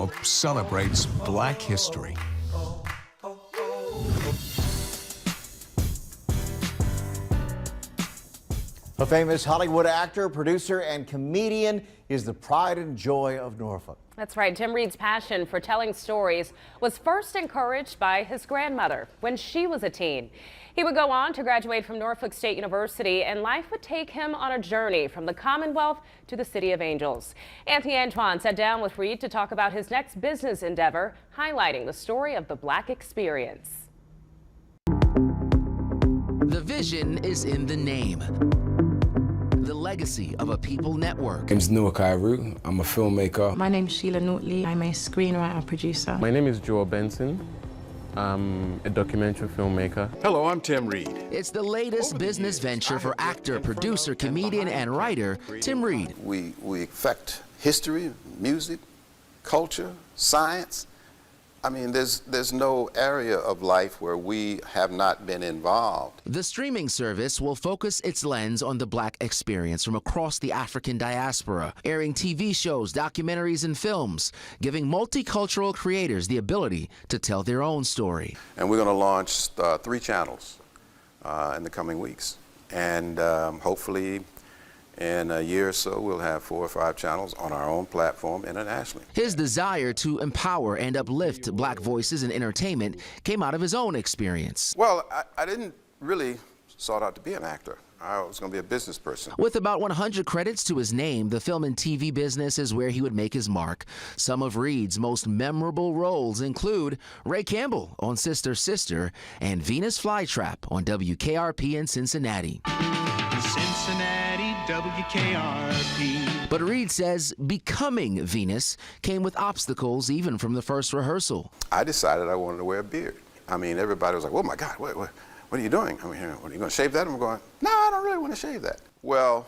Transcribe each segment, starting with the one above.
now celebrates Black history. A famous Hollywood actor, producer, and comedian is the pride and joy of Norfolk. That's right. Tim Reid's passion for telling stories was first encouraged by his grandmother when she was a teen. He would go on to graduate from Norfolk State University, and life would take him on a journey from the Commonwealth to the City of Angels. Anthony Antoine sat down with Reid to talk about his next business endeavor, highlighting the story of the Black experience. The vision is in the name. The legacy of a people network. My name's Noah Kairu. I'm a filmmaker. My name's Sheila Naughtley. I'm a screenwriter, producer. My name is Joel Benson. I'm a documentary filmmaker. Hello, I'm Tim Reid. It's the latest business venture for actor, producer, comedian, and writer Tim Reid. We affect history, music, culture, science. I mean, there's no area of life where we have not been involved. The streaming service will focus its lens on the Black experience from across the African diaspora, airing TV shows, documentaries, and films, giving multicultural creators the ability to tell their own story. And we're going to launch 3 channels in the coming weeks. And hopefully, in a year or so, we'll have 4 or 5 channels on our own platform internationally. His desire to empower and uplift Black voices in entertainment came out of his own experience. Well, I didn't really sought out to be an actor. I was going to be a business person. With about 100 credits to his name, the film and TV business is where he would make his mark. Some of Reid's most memorable roles include Ray Campbell on Sister Sister and Venus Flytrap on WKRP in Cincinnati. Cincinnati, WKRP. But Reid says becoming Venus came with obstacles even from the first rehearsal. I decided I wanted to wear a beard. I mean, everybody was like, oh my God, what are you doing? I mean, what, are you going to shave that? I'm going, no, I don't really want to shave that. Well,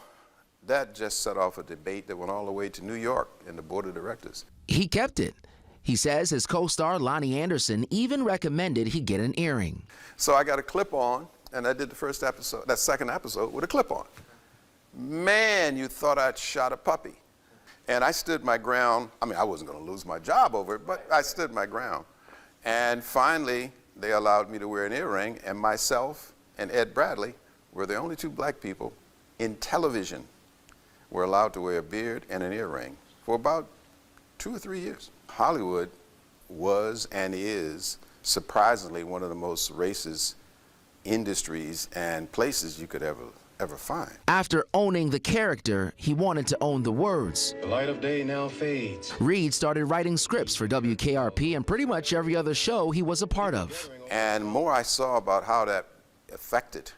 that just set off a debate that went all the way to New York in the board of directors. He kept it. He says his co-star Lonnie Anderson even recommended he get an earring. So I got a clip-on, and I did the first episode, that second episode, with a clip-on. Man, you thought I'd shot a puppy. And I stood my ground. I mean, I wasn't going to lose my job over it, but I stood my ground. And finally, they allowed me to wear an earring, and myself and Ed Bradley were the only 2 Black people in television were allowed to wear a beard and an earring for about 2 or 3 years. Hollywood was and is surprisingly one of the most racist industries and places you could ever find. After owning the character, he wanted to own the words. The light of day now fades. Reid started writing scripts for WKRP and pretty much every other show he was a part of. And more I saw about how that affected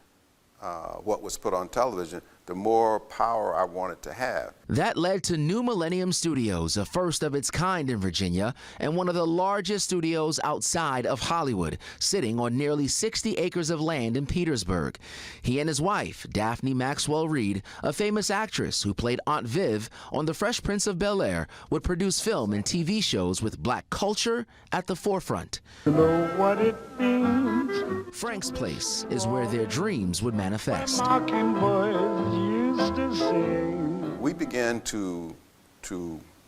what was put on television, the more power I wanted to have. That led to New Millennium Studios, a first of its kind in Virginia, and one of the largest studios outside of Hollywood, sitting on nearly 60 acres of land in Petersburg. He and his wife, Daphne Maxwell Reid, a famous actress who played Aunt Viv on The Fresh Prince of Bel-Air, would produce film and TV shows with Black culture at the forefront. You know what it means. Frank's Place is where their dreams would manifest. Mockingbirds used to sing. We began to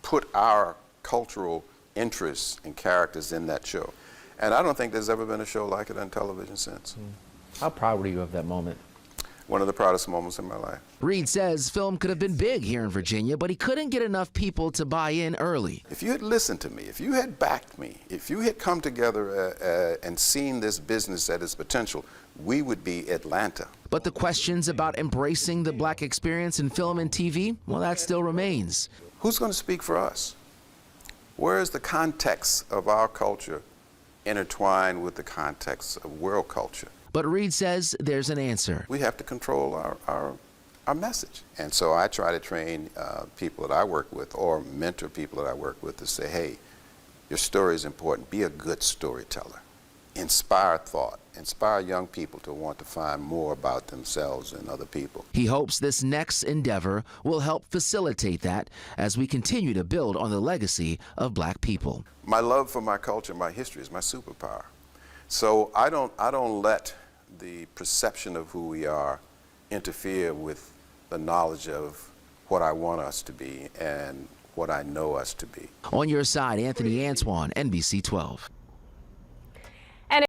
put our cultural interests and characters in that show. And I don't think there's ever been a show like it on television since. How proud were you of that moment? One of the proudest moments in my life. Reid says film could have been big here in Virginia, but he couldn't get enough people to buy in early. If you had listened to me, if you had backed me, if you had come together and seen this business at its potential, we would be Atlanta. But the questions about embracing the Black experience in film and TV, well, that still remains. Who's going to speak for us? Where is the context of our culture intertwined with the context of world culture? But Reid says there's an answer. We have to control our message. And so I try to train people that I work with or mentor people that I work with to say, hey, your story is important. Be a good storyteller. Inspire thought. Inspire young people to want to find more about themselves and other people. He hopes this next endeavor will help facilitate that as we continue to build on the legacy of Black people. My love for my culture, my history is my superpower. So I don't let the perception of who we are interfere with the knowledge of what I want us to be and what I know us to be. On your side, Anthony Antoine, NBC 12.